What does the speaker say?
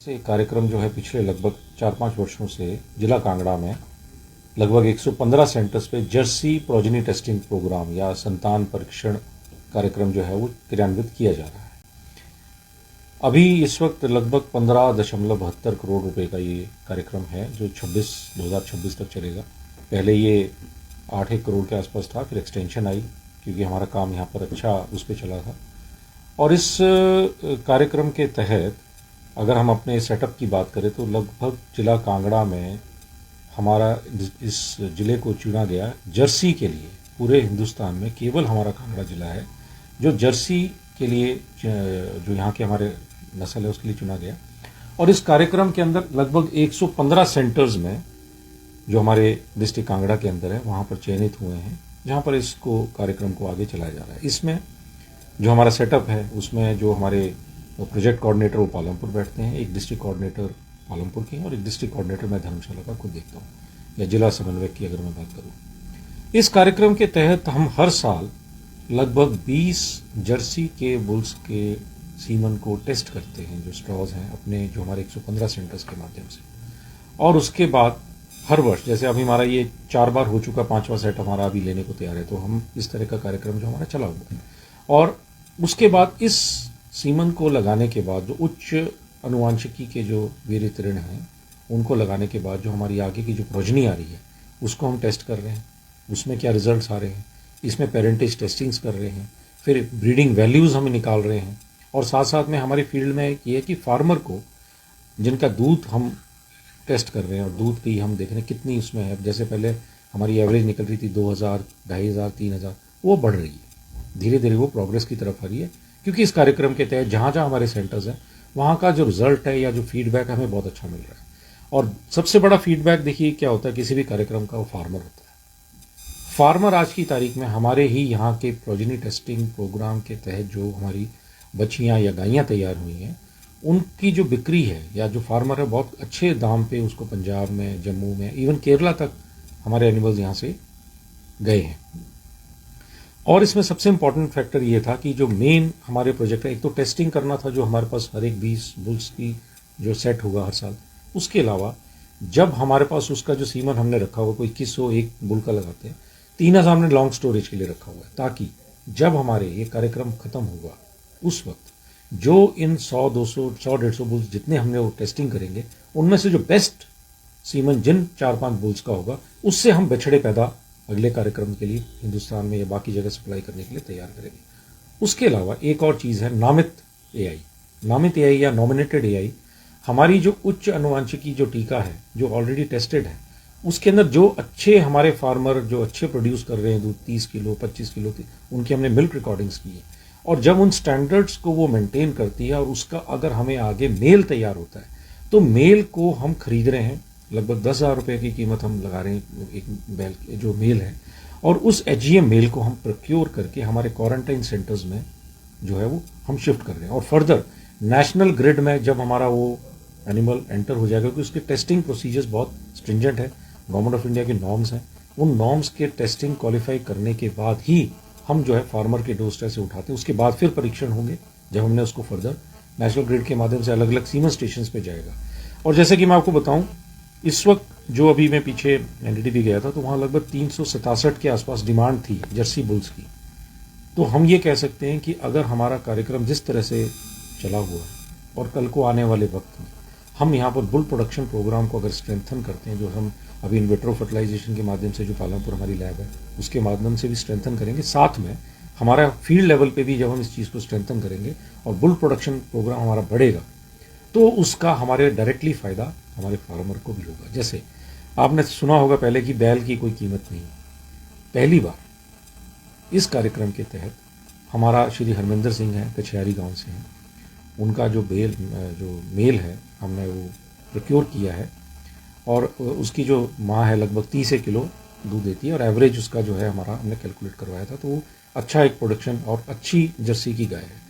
से कार्यक्रम जो है पिछले लगभग 4-5 वर्षों से जिला कांगड़ा में लगभग 115 सेंटर्स पे जर्सी प्रोजेनी टेस्टिंग प्रोग्राम या संतान परीक्षण कार्यक्रम जो है वो क्रियान्वित किया जा रहा है। अभी इस वक्त लगभग 15.72 करोड़ रुपए का ये कार्यक्रम है जो 2026 तक चलेगा। पहले ये 8 करोड़ के आसपास था, फिर एक्सटेंशन आई क्योंकि हमारा काम यहाँ पर अच्छा उस पर चला था। और इस कार्यक्रम के तहत अगर हम अपने सेटअप की बात करें तो लगभग जिला कांगड़ा में हमारा इस जिले को चुना गया जर्सी के लिए। पूरे हिंदुस्तान में केवल हमारा कांगड़ा जिला है जो जर्सी के लिए, जो यहाँ के हमारे नस्ल है उसके लिए चुना गया। और इस कार्यक्रम के अंदर लगभग 115 सेंटर्स में जो हमारे डिस्ट्रिक्ट कांगड़ा के अंदर है वहाँ पर चयनित हुए हैं, जहाँ पर इसको कार्यक्रम को आगे चलाया जा रहा है। इसमें जो हमारा सेटअप है उसमें जो हमारे प्रोजेक्ट कोऑर्डिनेटर वो पालमपुर बैठते हैं, एक डिस्ट्रिक्ट कोऑर्डिनेटर पालमपुर के हैं और एक डिस्ट्रिक्ट कोऑर्डिनेटर मैं धर्मशाला का खुद देखता हूँ, या जिला समन्वयक की अगर मैं बात करूँ। इस कार्यक्रम के तहत हम हर साल लगभग 20 जर्सी के बुल्स के सीमन को टेस्ट करते हैं, जो स्ट्रॉज हैं अपने जो हमारे 115 सेंटर्स के माध्यम से। और उसके बाद हर वर्ष, जैसे अभी हमारा ये 4 बार हो चुका, 5वां सेट हमारा अभी लेने को तैयार है, तो हम इस तरह का कार्यक्रम जो हमारा चला हुआ है। और उसके बाद इस सीमन को लगाने के बाद जो उच्च अनुवांशिकी के जो वीर्य ऋण हैं उनको लगाने के बाद जो हमारी आगे की जो प्रोजनी आ रही है उसको हम टेस्ट कर रहे हैं, उसमें क्या रिजल्ट्स आ रहे हैं, इसमें पेरेंटेज टेस्टिंग्स कर रहे हैं, फिर ब्रीडिंग वैल्यूज़ हम निकाल रहे हैं। और साथ साथ में हमारी फील्ड में ये है कि फार्मर को जिनका दूध हम टेस्ट कर रहे हैं और दूध की हम देख रहे हैं कितनी उसमें है। जैसे पहले हमारी एवरेज निकल रही थी 2000, 2500, 3000, वो बढ़ रही है, धीरे धीरे वो प्रोग्रेस की तरफ आ रही है। क्योंकि इस कार्यक्रम के तहत जहाँ जहाँ हमारे सेंटर्स हैं वहाँ का जो रिजल्ट है या जो फीडबैक हमें बहुत अच्छा मिल रहा है। और सबसे बड़ा फीडबैक देखिए क्या होता है किसी भी कार्यक्रम का, वो फार्मर होता है। फार्मर आज की तारीख में हमारे ही यहाँ के प्रोजेनी टेस्टिंग प्रोग्राम के तहत जो हमारी बच्चियाँ या गायें तैयार हुई हैं उनकी जो बिक्री है या जो फार्मर है बहुत अच्छे दाम पे उसको पंजाब में, जम्मू में, इवन केरला तक हमारे एनिमल्स यहाँ से गए हैं। और इसमें सबसे इंपॉर्टेंट फैक्टर ये था कि जो मेन हमारे प्रोजेक्ट है, एक तो टेस्टिंग करना था जो हमारे पास हर एक 20 बुल्स की जो सेट होगा हर साल। उसके अलावा जब हमारे पास उसका जो सीमन हमने रखा हुआ, कोई 2100 एक बुल का लगाते हैं, 3000 हमने लॉन्ग स्टोरेज के लिए रखा हुआ है, ताकि जब हमारे ये कार्यक्रम खत्म होगा उस वक्त जो इन 100, 200, 100, 150 बुल्स जितने हमने वो टेस्टिंग करेंगे उनमें से जो बेस्ट सीमन जिन 4-5 बुल्स का होगा उससे हम बछड़े पैदा अगले कार्यक्रम के लिए हिंदुस्तान में या बाकी जगह सप्लाई करने के लिए तैयार करेंगे। उसके अलावा एक और चीज़ है नामित एआई। नामित एआई या नॉमिनेटेड एआई हमारी जो उच्च अनुवांशिकी जो टीका है जो ऑलरेडी टेस्टेड है उसके अंदर जो अच्छे हमारे फार्मर जो अच्छे प्रोड्यूस कर रहे हैं दूध 30 किलो 25 किलो की, उनकी हमने मिल्क रिकॉर्डिंग्स की है। और जब उन स्टैंडर्ड्स को वो मेंटेन करती है और उसका अगर हमें आगे मेल तैयार होता है तो मेल को हम खरीद रहे हैं, लगभग 10,000 रुपये की कीमत हम लगा रहे हैं एक बैल जो मेल है। और उस एचजीएम मेल को हम प्रोक्योर करके हमारे क्वारंटाइन सेंटर्स में जो है वो हम शिफ्ट कर रहे हैं। और फर्दर नेशनल ग्रिड में जब हमारा वो एनिमल एंटर हो जाएगा, क्योंकि उसके टेस्टिंग प्रोसीजर्स बहुत स्ट्रिंजेंट है, गवर्नमेंट ऑफ इंडिया के नॉर्म्स हैं, उन नॉर्म्स के टेस्टिंग क्वालिफाई करने के बाद ही हम जो है फार्मर के डोर स्टेप से उठाते हैं। उसके बाद फिर परीक्षण होंगे जब हमने उसको फर्दर नेशनल ग्रिड के माध्यम से अलग अलग सीमन स्टेशन पे जाएगा। और जैसे कि मैं आपको बताऊं, इस वक्त जो अभी मैं पीछे एनडीटीवी गया था तो वहाँ लगभग 367 के आसपास डिमांड थी जर्सी बुल्स की। तो हम ये कह सकते हैं कि अगर हमारा कार्यक्रम जिस तरह से चला हुआ है और कल को आने वाले वक्त में हम यहाँ पर बुल प्रोडक्शन प्रोग्राम को अगर स्ट्रेंथन करते हैं, जो हम अभी इनविट्रो फर्टिलाइजेशन के माध्यम से जो पालमपुर हमारी लैब है उसके माध्यम से भी स्ट्रेंथन करेंगे, साथ में हमारा फील्ड लेवल पे भी जब हम इस चीज़ को स्ट्रेंथन करेंगे और बुल प्रोडक्शन प्रोग्राम हमारा बढ़ेगा तो उसका हमारे डायरेक्टली फ़ायदा हमारे फार्मर को भी होगा। जैसे आपने सुना होगा पहले कि बैल की कोई कीमत नहीं, पहली बार इस कार्यक्रम के तहत हमारा श्री हरमिंदर सिंह हैं, कछियारी गांव से हैं, उनका जो मेल है हमने वो प्रोक्योर किया है और उसकी जो माँ है लगभग 30 किलो दूध देती है और एवरेज उसका जो है हमारा हमने कैलकुलेट करवाया था, तो वो अच्छा एक प्रोडक्शन और अच्छी जर्सी की गाय है।